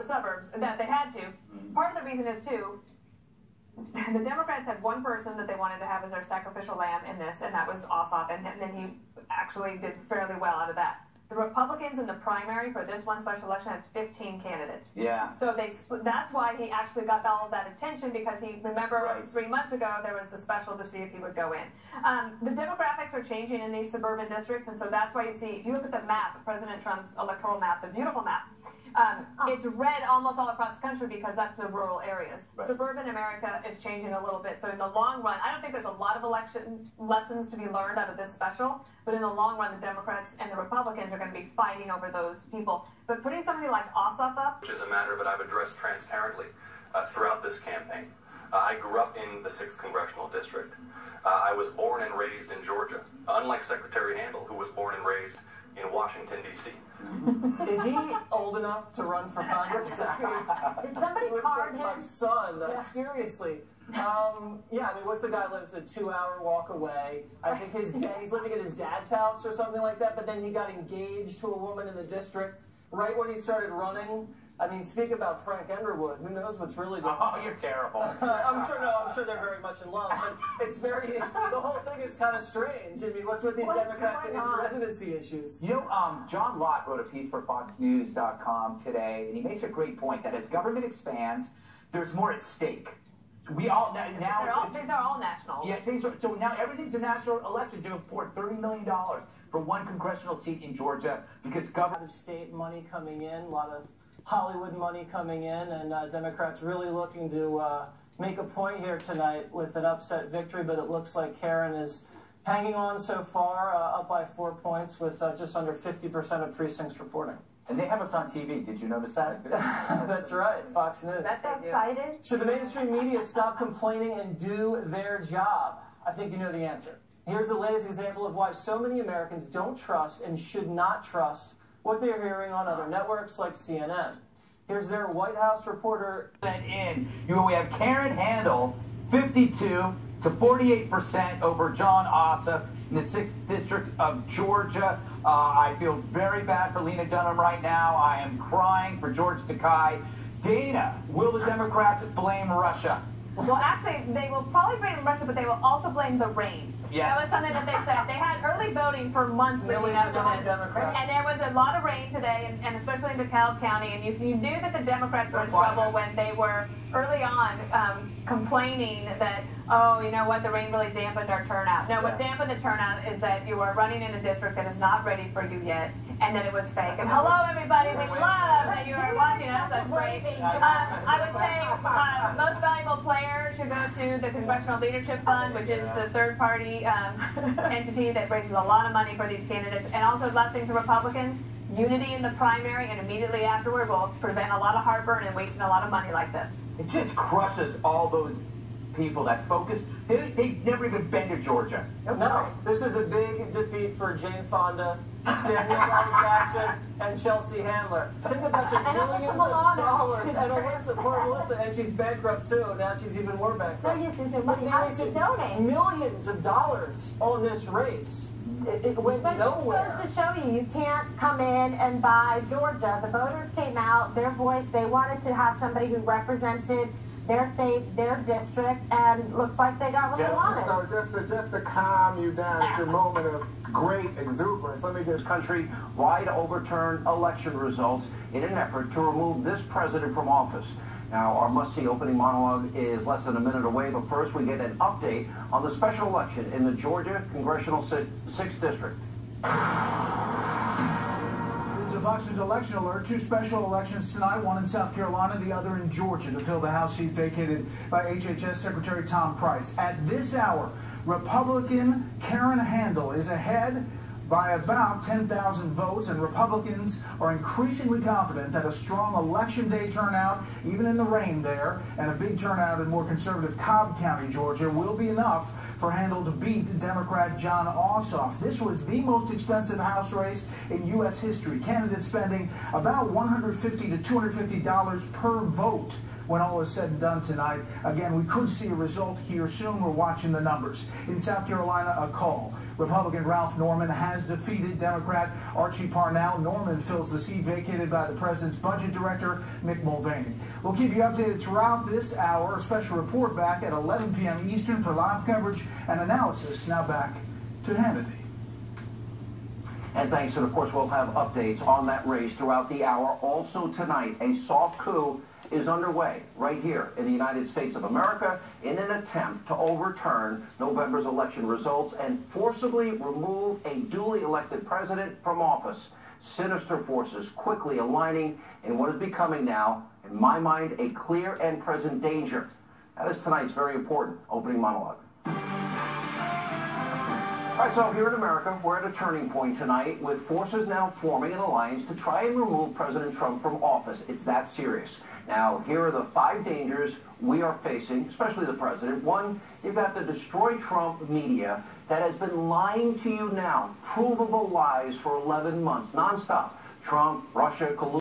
suburbs that they had to. Part of the reason is, too, the Democrats had one person that they wanted to have as their sacrificial lamb in this, and that was Ossoff, and then he actually did fairly well out of that. The Republicans in the primary for this one special election had 15 candidates. Yeah. So that's why he actually got all of that attention, because remember, right. 3 months ago, there was the special to see if he would go in. The demographics are changing in these suburban districts, and so that's why you see, if you look at the map, President Trump's electoral map, the beautiful map, it's red almost all across the country because that's the rural areas. Right. Suburban America is changing a little bit. So in the long run, I don't think there's a lot of election lessons to be learned out of this special, but in the long run, the Democrats and the Republicans are going to be fighting over those people. But putting somebody like Ossoff up, which is a matter that I've addressed transparently throughout this campaign. I grew up in the 6th Congressional District. I was born and raised in Georgia, unlike Secretary Handel, who was born and raised in Washington, D.C. Is he old enough to run for Congress? Did somebody card him? My son, Yeah. seriously. Yeah, I mean, what's the guy lives a 2-hour walk away? I think he's living at his dad's house or something like that, but then he got engaged to a woman in the district right when he started running. I mean, speak about Frank Underwood. Who knows what's really going on? Oh, you're terrible. I'm sure they're very much in love, but it's the whole thing is kind of strange. I mean, what's with these Democrats and these residency issues? You know, John Lott wrote a piece for FoxNews.com today, and he makes a great point that as government expands, there's more at stake. We all now these are all national. Yeah, so now everything's a national election to afford $30 million for one congressional seat in Georgia because government state money coming in, a lot of Hollywood money coming in, and Democrats really looking to make a point here tonight with an upset victory, but it looks like Karen is hanging on so far, up by 4 points with just under 50% of precincts reporting. And they have us on TV. Did you notice that? That's right, Fox News. That's excited. Should the mainstream media stop complaining and do their job? I think you know the answer. Here's the latest example of why so many Americans don't trust and should not trust what they're hearing on other networks like CNN. Here's their White House reporter. We have Karen Handel, 52 to 48% over John Ossoff in the 6th District of Georgia. I feel very bad for Lena Dunham right now. I am crying for George Takei. Dana, will the Democrats blame Russia? Well, actually, they will probably blame Russia, but they will also blame the rain. Yes. That was something that they said. They had early voting for months leading up to this. And there was a lot of rain today, and especially in DeKalb County, and you knew that the Democrats were in trouble when they were early on complaining that, oh, you know what, the rain really dampened our turnout. No, what dampened the turnout is that you are running in a district that is not ready for you yet, and that it was fake. And hello, everybody. We love that you are watching us. That's great. I would say most valuable player should go to the Congressional Leadership Fund, which is the third-party entity that raises a lot of money for these candidates. And also, last thing to Republicans, unity in the primary and immediately afterward will prevent a lot of heartburn and wasting a lot of money like this. It just crushes all those people that focus. They've never even been to Georgia. No, this is a big defeat for Jane Fonda, Samuel L. Jackson, and Chelsea Handler. Think about the millions of dollars. And poor Alyssa, and she's bankrupt too. Now she's even more bankrupt. No, yes, how did she donate? Millions of dollars on this race. It went nowhere. But it goes to show you, you can't come in and buy Georgia. The voters came out, their voice, they wanted to have somebody who represented their state, their district, and looks like they got what they wanted. So just to calm you down at your moment of great exuberance, let me just Country-wide overturn election results in an effort to remove this president from office. Now, our must-see opening monologue is less than a minute away, but first we get an update on the special election in the Georgia Congressional 6th District. This is a Fox News election alert. 2 special elections tonight, one in South Carolina, the other in Georgia, to fill the House seat vacated by HHS Secretary Tom Price. At this hour, Republican Karen Handel is ahead by about 10,000 votes, and Republicans are increasingly confident that a strong Election Day turnout, even in the rain there, and a big turnout in more conservative Cobb County, Georgia, will be enough for Handel to beat Democrat John Ossoff. This was the most expensive House race in U.S. history. Candidates spending about $150 to $250 per vote, when all is said and done tonight. Again, we could see a result here soon. We're watching the numbers. In South Carolina, a call. Republican Ralph Norman has defeated Democrat Archie Parnell. Norman fills the seat vacated by the president's budget director, Mick Mulvaney. We'll keep you updated throughout this hour. A special report back at 11 p.m. Eastern for live coverage and analysis. Now back to Hannity. And thanks, and of course we'll have updates on that race throughout the hour. Also tonight, a soft coup is underway right here in the United States of America in an attempt to overturn November's election results and forcibly remove a duly elected president from office. Sinister forces quickly aligning in what is becoming now, in my mind, a clear and present danger. That is tonight's very important opening monologue. All right, so here in America, we're at a turning point tonight with forces now forming an alliance to try and remove President Trump from office. It's that serious. Now, here are the 5 dangers we are facing, especially the president. One, you've got the Destroy Trump media that has been lying to you now, provable lies for 11 months, nonstop. Trump, Russia, collusion.